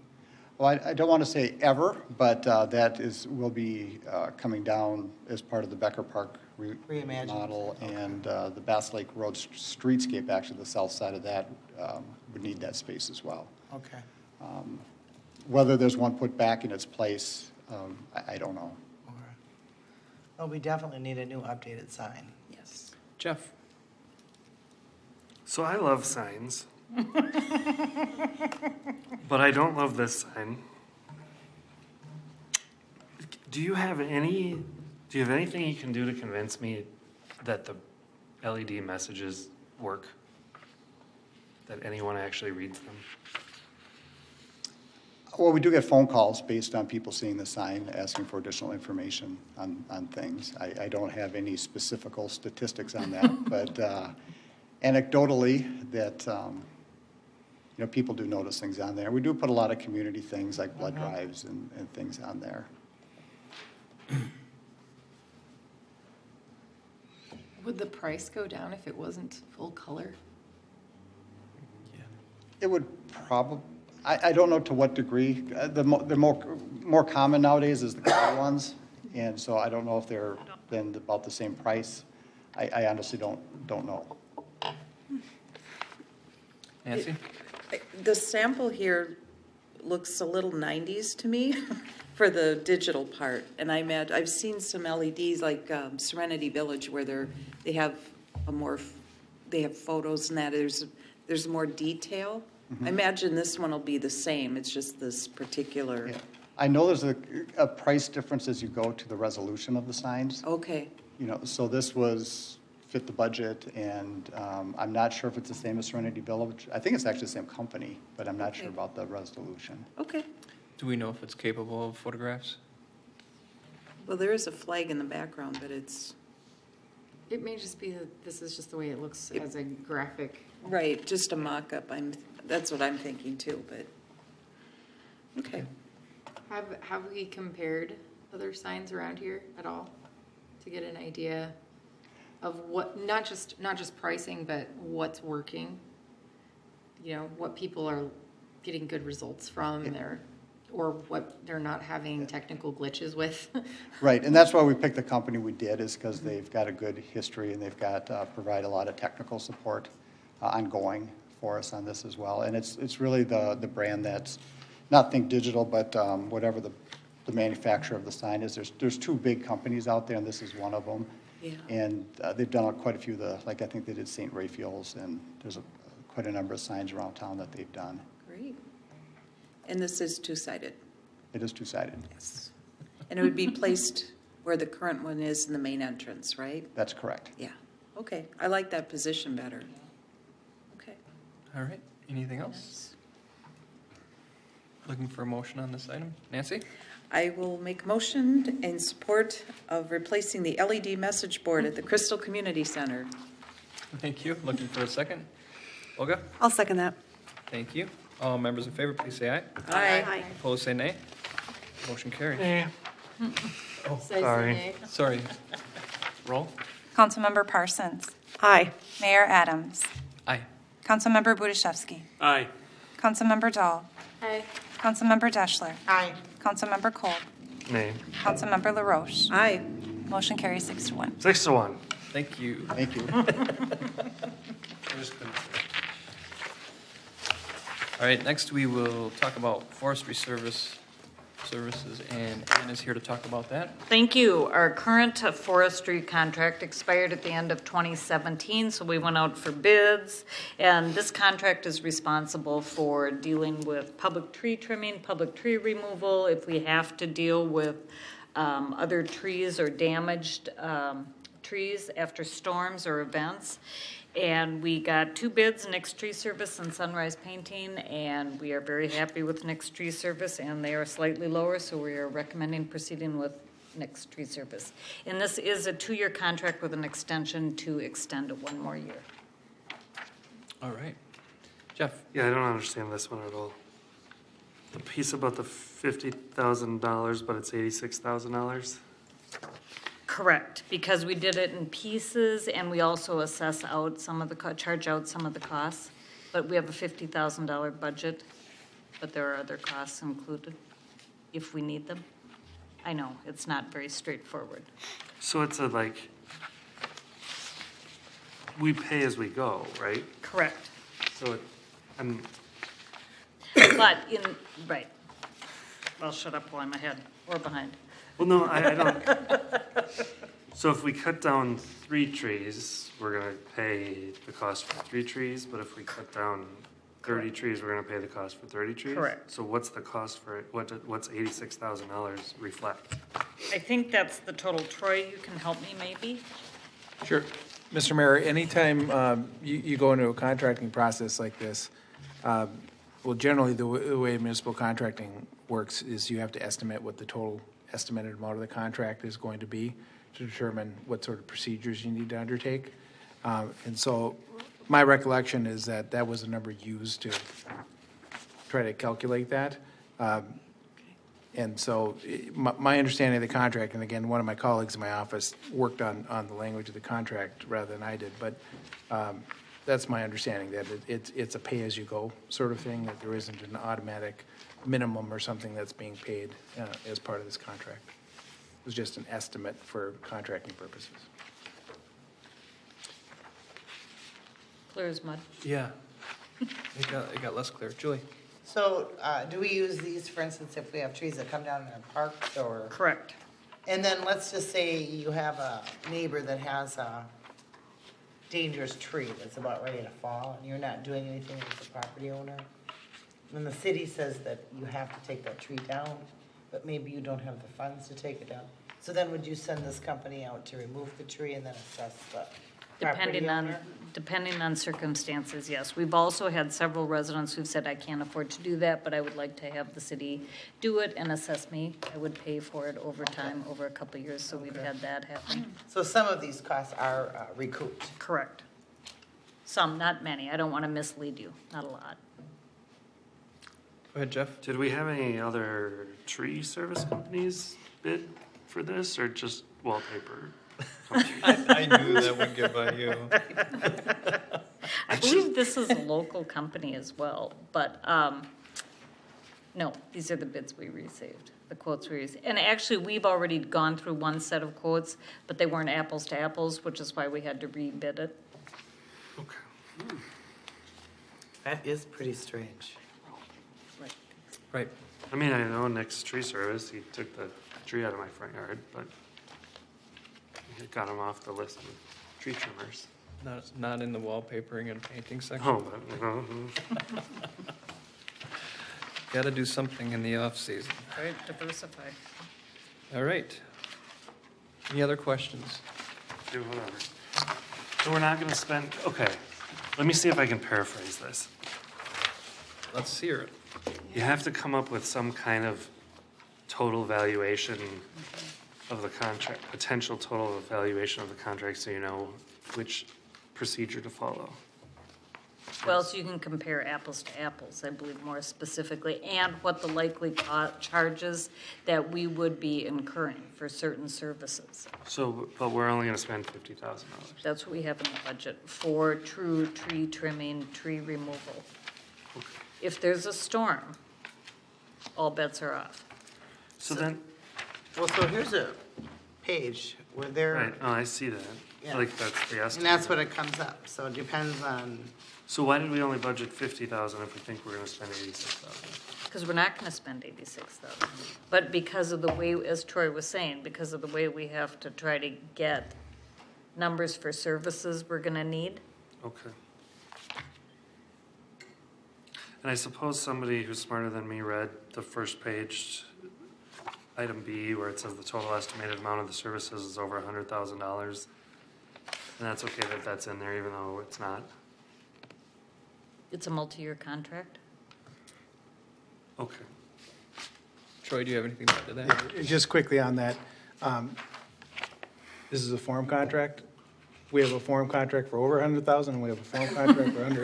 Well, I don't want to say ever, but that will be coming down as part of the Becker Park remodel, and the Bass Lake Road streetscape, actually the south side of that, would need that space as well. Okay. Whether there's one put back in its place, I don't know. Okay. Well, we definitely need a new updated sign. Yes. Jeff? So I love signs. But I don't love this sign. Do you have anything you can do to convince me that the LED messages work? That anyone actually reads them? Well, we do get phone calls based on people seeing the sign, asking for additional information on things. I don't have any specific statistics on that, but anecdotally, that people do notice things on there. We do put a lot of community things like blood drives and things on there. Would the price go down if it wasn't full color? It would probably, I don't know to what degree. The more common nowadays is the color ones, and so I don't know if they're then about the same price. I honestly don't know. Nancy? The sample here looks a little 90s to me for the digital part. And I've seen some LEDs like Serenity Village where they have photos and that there's more detail. I imagine this one will be the same. It's just this particular. Yeah. I know there's a price difference as you go to the resolution of the signs. Okay. So this fit the budget, and I'm not sure if it's the same as Serenity Village. I think it's actually the same company, but I'm not sure about the resolution. Okay. Do we know if it's capable of photographs? Well, there is a flag in the background, but It may just be that this is just the way it looks as a graphic. right, just a mock-up. That's what I'm thinking too, but, okay. Have we compared other signs around here at all to get an idea of what, not just pricing, but what's working? What people are getting good results from or what they're not having technical glitches with. Right, and that's why we picked the company we did, is because they've got a good history and they've got provide a lot of technical support ongoing for us on this as well. And it's really the brand that's not Think Digital, but whatever the manufacturer of the sign is. There's two big companies out there, and this is one of them. Yeah. And they've done quite a few I think they did St. Raphael's, and there's quite a number of signs around town that they've done. Great. And this is two-sided? It is two-sided. Yes. And it would be placed where the current one is in the main entrance, right? That's correct. Yeah. Okay. I like that position better. Okay. All right. Anything else? Looking for a motion on this item. Nancy? I will make a motion in support of replacing the LED message board at the Crystal Community Center. Thank you. Looking for a second. Olga? I'll second that. Thank you. All members in favor, please say aye. Aye. Opposed, say nay. Motion carried. Oh, Say sorry. nay. Sorry. Roll. Councilmember Parsons. Aye. Mayor Adams. Aye. Councilmember Budashevsky. Aye. Councilmember Dahl. Aye. Councilmember Deschler. Aye. Councilmember Kolb. Nay. Councilmember LaRoche. Aye. Motion carries 6-1. 6-1. Thank you. Thank you. All right, next we will talk about forestry services, and Ann is here to talk about that. Thank you. Our current forestry contract expired at the end of 2017, so we went out for bids. And this contract is responsible for dealing with public tree trimming, public tree removal, if we have to deal with other trees or damaged trees after storms or events. And we got 2 bids, Next Tree Service and Sunrise Painting, and we are very happy with Next Tree Service, and they are slightly lower, so we are recommending proceeding with Next Tree Service. And this is a 2-year contract with an extension to extend it 1 more year. All right. Jeff? Yeah, I don't understand this one at all. The piece about the $50,000, but it's $86,000. Correct, because we did it in pieces, and we also assess out some of the, charge out some of the costs. But we have a $50,000 budget, but there are other costs included if we need them. I know, it's not very straightforward. So it's we pay as we go, right? Correct. So But right. Well, shut up while I'm ahead or behind. well, no, I don't. So if we cut down 3 trees, we're going to pay the cost for 3 trees, but if we cut down 30 trees, we're going to pay the cost for 30 trees? Correct. So what's the cost for it? What's $86,000 reflect? I think that's the total. Troy, you can help me maybe? Sure. Mr. Mayor, anytime you go into a contracting process like this, well, generally the way municipal contracting works is you have to estimate what the total estimated amount of the contract is going to be to determine what sort of procedures you need to undertake. And so my recollection is that that was a number used to try to calculate that. And so my understanding of the contract, and again, one of my colleagues in my office worked on the language of the contract rather than I did, but that's my understanding, that it's a pay-as-you-go sort of thing, that there isn't an automatic minimum or something that's being paid as part of this contract. It was just an estimate for contracting purposes. Clear as mud. Yeah. It got less clear. Julie? So, do we use these, for instance, if we have trees that come down in our parks or? Correct. And then let's just say you have a neighbor that has a dangerous tree that's about ready to fall, and you're not doing anything as the property owner. And the city says that you have to take that tree down, but maybe you don't have the funds to take it down. So then would you send this company out to remove the tree and then assess the property owner? Depending on circumstances, yes. We've also had several residents who've said, I can't afford to do that, but I would like to have the city do it and assess me. I would pay for it over time, over a couple of years, so we've had that happen. So some of these costs are recouped? Correct. Some, not many. I don't want to mislead you, not a lot. Go ahead, Jeff. Did we have any other tree service companies bid for this, or just wallpaper? I knew that would get by you. I believe this is a local company as well, but no, these are the bids we received, the quotes we received. And actually, we've already gone through one set of quotes, but they weren't apples to apples, which is why we had to rebid it. Okay. That is pretty strange. Right. I mean, I know Nick's tree service, he took the tree out of my front yard, but it got him off the list of tree trimmers. Not in the wallpapering and painting section. Oh, but, Got to do something in the off-season. Right, diversify. All right. Any other questions? do whatever. So we're not gonna spend, okay, let me see if I can paraphrase this. Let's hear it. You have to come up with some kind of total valuation of the contract, potential total valuation of the contract, so you know which procedure to follow. Well, so you can compare apples to apples, I believe more specifically, and what the likely charges that we would be incurring for certain services. So, but we're only gonna spend $50,000. That's what we have in the budget for true tree trimming, tree removal. Okay. If there's a storm, all bets are off. So then, Well, so here's a page where they're, right, oh, I see that. Yeah. Like, that's the estimate. and that's what it comes up, so it depends on, So why did we only budget 50,000 if we think we're gonna spend 86,000? Because we're not gonna spend 86,000. But because of the way, as Troy was saying, because of the way we have to try to get numbers for services we're gonna need. Okay. And I suppose somebody who's smarter than me read the first page, item B, where it says the total estimated amount of the services is over $100,000. And that's okay that that's in there, even though it's not. It's a multi-year contract. Okay. Troy, do you have anything to add to that? Just quickly on that, this is a form contract. We have a form contract for over 100,000, and we have a form contract for under.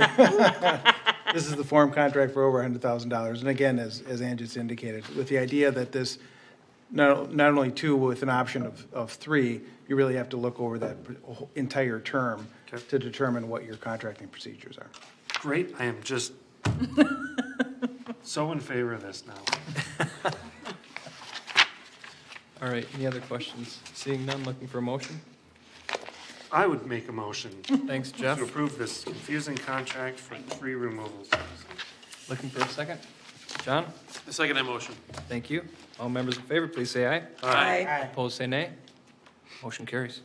This is the form contract for over $100,000. And again, as Ann just indicated, with the idea that this, not only two with an option of three, you really have to look over that entire term Okay. to determine what your contracting procedures are. Great, I am just so in favor of this now. All right, any other questions? Seeing none, looking for a motion? I would make a motion Thanks, Jeff. to approve this confusing contract for tree removal services. Looking for a second? John? I second that motion. Thank you. All members in favor, please say aye. Aye. Opposed, say nay. Motion carries.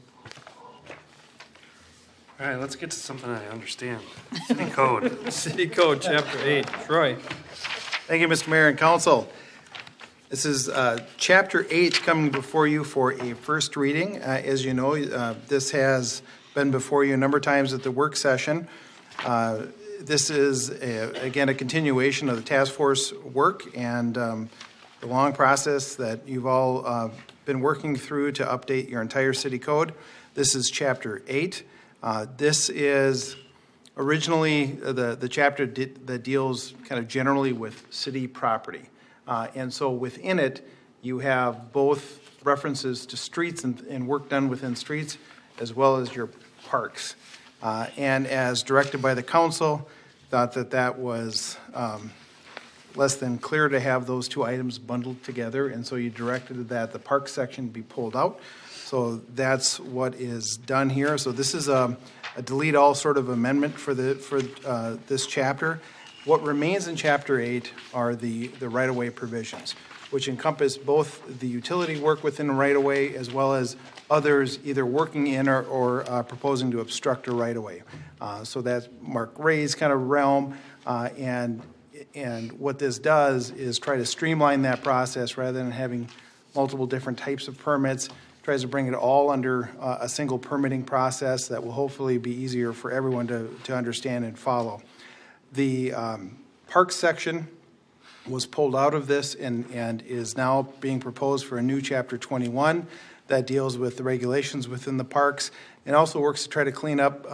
All right, let's get to something I understand. City code. City Code, Chapter 8. Troy? Thank you, Mr. Mayor and Council. This is Chapter 8 coming before you for a first reading. As you know, this has been before you a number of times at the work session. This is, again, a continuation of the task force work and the long process that you've all been working through to update your entire city code. This is Chapter 8. This is originally the chapter that deals kind of generally with city property. And so within it, you have both references to streets and work done within streets, as well as your parks. And as directed by the council, thought that that was less than clear to have those two items bundled together, and so you directed that the park section be pulled out. So that's what is done here. So this is a delete all sort of amendment for this chapter. What remains in Chapter 8 are the right-of-way provisions, which encompass both the utility work within the right-of-way as well as others either working in or proposing to obstruct a right-of-way. So that's Mark Ray's kind of realm, and what this does is try to streamline that process rather than having multiple different types of permits. Tries to bring it all under a single permitting process that will hopefully be easier for everyone to understand and follow. The park section was pulled out of this and is now being proposed for a new Chapter 21 that deals with the regulations within the parks and also works to try to clean up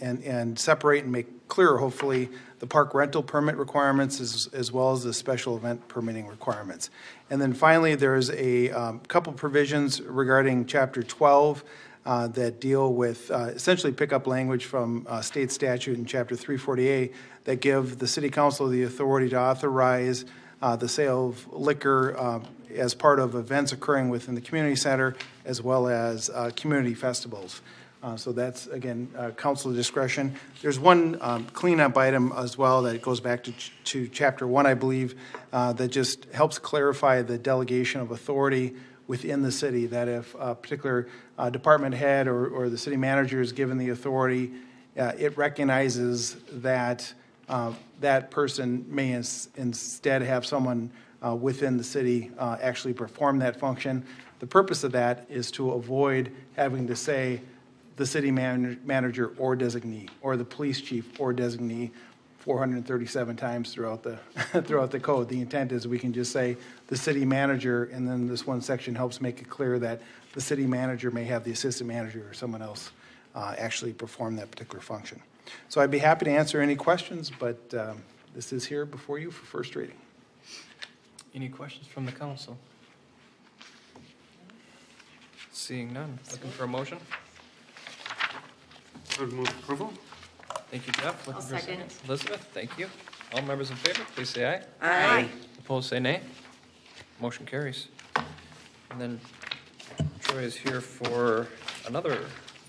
and separate and make clear, hopefully, the park rental permit requirements as well as the special event permitting requirements. And then finally, there's a couple provisions regarding Chapter 12 that deal with essentially pick up language from state statute in Chapter 340A that give the City Council the authority to authorize the sale of liquor as part of events occurring within the community center as well as community festivals. So that's, again, council discretion. There's one cleanup item as well that goes back to Chapter 1, I believe, that just helps clarify the delegation of authority within the city, that if a particular department head or the city manager is given the authority, it recognizes that that person may instead have someone within the city actually perform that function. The purpose of that is to avoid having to say the city manager or designee, or the police chief or designee 437 times throughout the code. The intent is we can just say the city manager, and then this one section helps make it clear that the city manager may have the assistant manager or someone else actually perform that particular function. So I'd be happy to answer any questions, but this is here before you for first reading. Any questions from the council? Seeing none. Looking for a motion? I would move approval. Thank you, Jeff. Looking I'll for a second. Elizabeth, thank you. All members in favor, please say aye. Aye. Opposed, say nay. Motion carries. And then Troy is here for another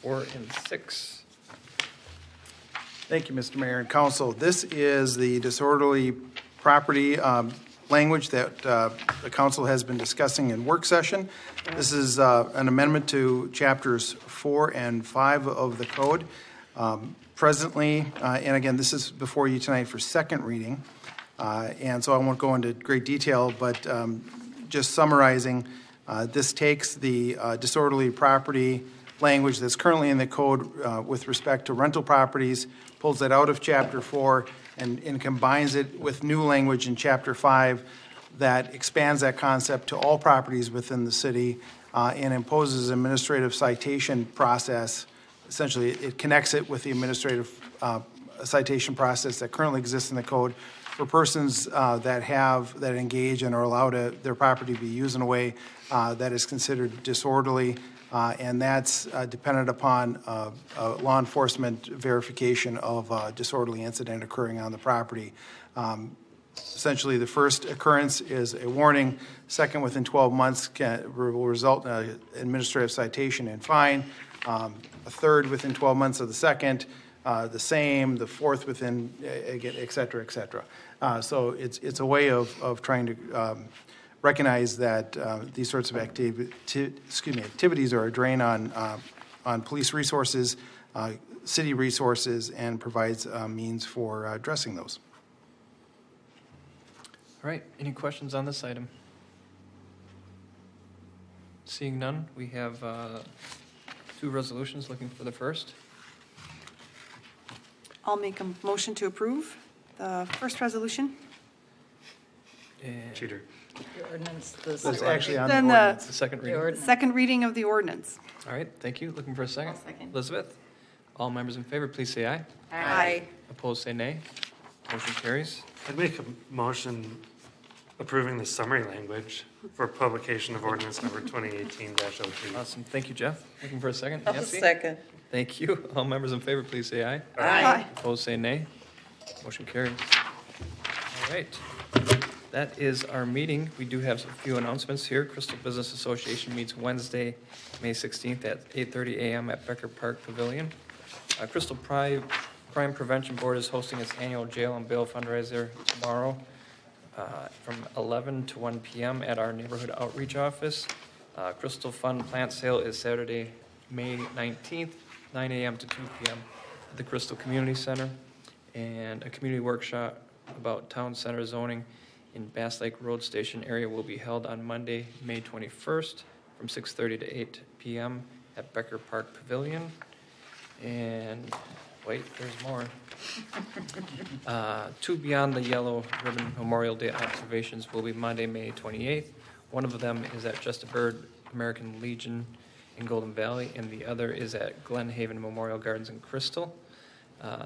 4 and 6. Thank you, Mr. Mayor and Council. This is the disorderly property language that the council has been discussing in work session. This is an amendment to Chapters 4 and 5 of the code. Presently, and again, this is before you tonight for second reading, and so I won't go into great detail, but just summarizing, this takes the disorderly property language that's currently in the code with respect to rental properties, pulls that out of Chapter 4, and combines it with new language in Chapter 5 that expands that concept to all properties within the city and imposes an administrative citation process. Essentially, it connects it with the administrative citation process that currently exists in the code for persons that engage and are allowed their property to be used in a way that is considered disorderly, and that's dependent upon law enforcement verification of a disorderly incident occurring on the property. Essentially, the first occurrence is a warning. Second, within 12 months, will result in an administrative citation and fine. A third within 12 months of the second, the same. The fourth within, et cetera, et cetera. So it's a way of trying to recognize that these sorts of activities are a drain on police resources, city resources, and provides means for addressing those. All right, any questions on this item? Seeing none, we have 2 resolutions. Looking for the first. I'll make a motion to approve the first resolution. Cheater. The ordinance, That's actually on Then the the ordinance. The second reading. second reading of the ordinance. All right, thank you. Looking for a second. I'll second. Elizabeth, all members in favor, please say aye. Aye. Opposed, say nay. Motion carries. I'd make a motion approving the summary language for publication of ordinance number 2018-03. Awesome. Thank you, Jeff. Looking for a second? I'll Nancy? second. Thank you. All members in favor, please say aye. Aye. Opposed, say nay. Motion carries. All right. That is our meeting. We do have a few announcements here. Crystal Business Association meets Wednesday, May 16th at 8:30 a.m. at Becker Park Pavilion. Crystal Crime Prevention Board is hosting its annual jail and bail fundraiser tomorrow from 11 to 1 p.m. at our neighborhood outreach office. Crystal Fund plant sale is Saturday, May 19th, 9 a.m. to 2 p.m. at the Crystal Community Center. And a community workshop about town center zoning in Bass Lake Road Station area will be held on Monday, May 21st from 6:30 to 8 p.m. at Becker Park Pavilion. And wait, there's more. 2 Beyond the Yellow Ribbon Memorial Day observations will be Monday, May 28th. One of them is at Just a Bird American Legion in Golden Valley, and the other is at Glen Haven Memorial Gardens in Crystal.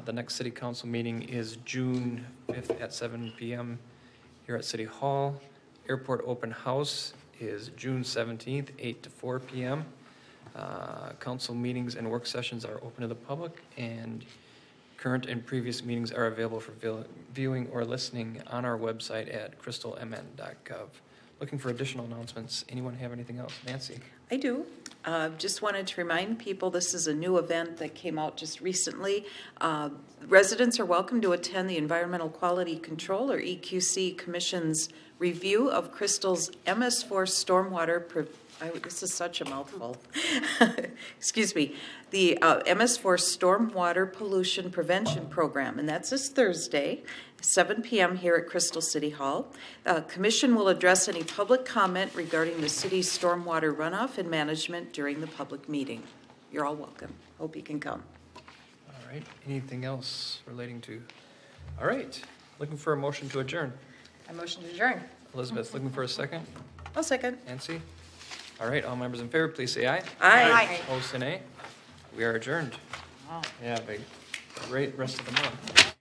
The next city council meeting is June 5th at 7 p.m. here at City Hall. Airport open house is June 17th, 8 to 4 p.m. Council meetings and work sessions are open to the public, and current and previous meetings are available for viewing or listening on our website at crystalmn.gov. Looking for additional announcements. Anyone have anything else? Nancy? I do. Just wanted to remind people, this is a new event that came out just recently. Residents are welcome to attend the Environmental Quality Control, or EQC, Commission's review of Crystal's MS4 stormwater this is such a mouthful. Excuse me. The MS4 Stormwater Pollution Prevention Program, and that's this Thursday, 7 p.m. here at Crystal City Hall. Commission will address any public comment regarding the city's stormwater runoff and management during the public meeting. You're all welcome. Hope you can come. All right. Anything else relating to? All right. Looking for a motion to adjourn. I motion to adjourn. Elizabeth, looking for a second? I'll second. Nancy? All right. All members in favor, please say aye. Aye. Opposed, say nay. We are adjourned. Have a great rest of the month.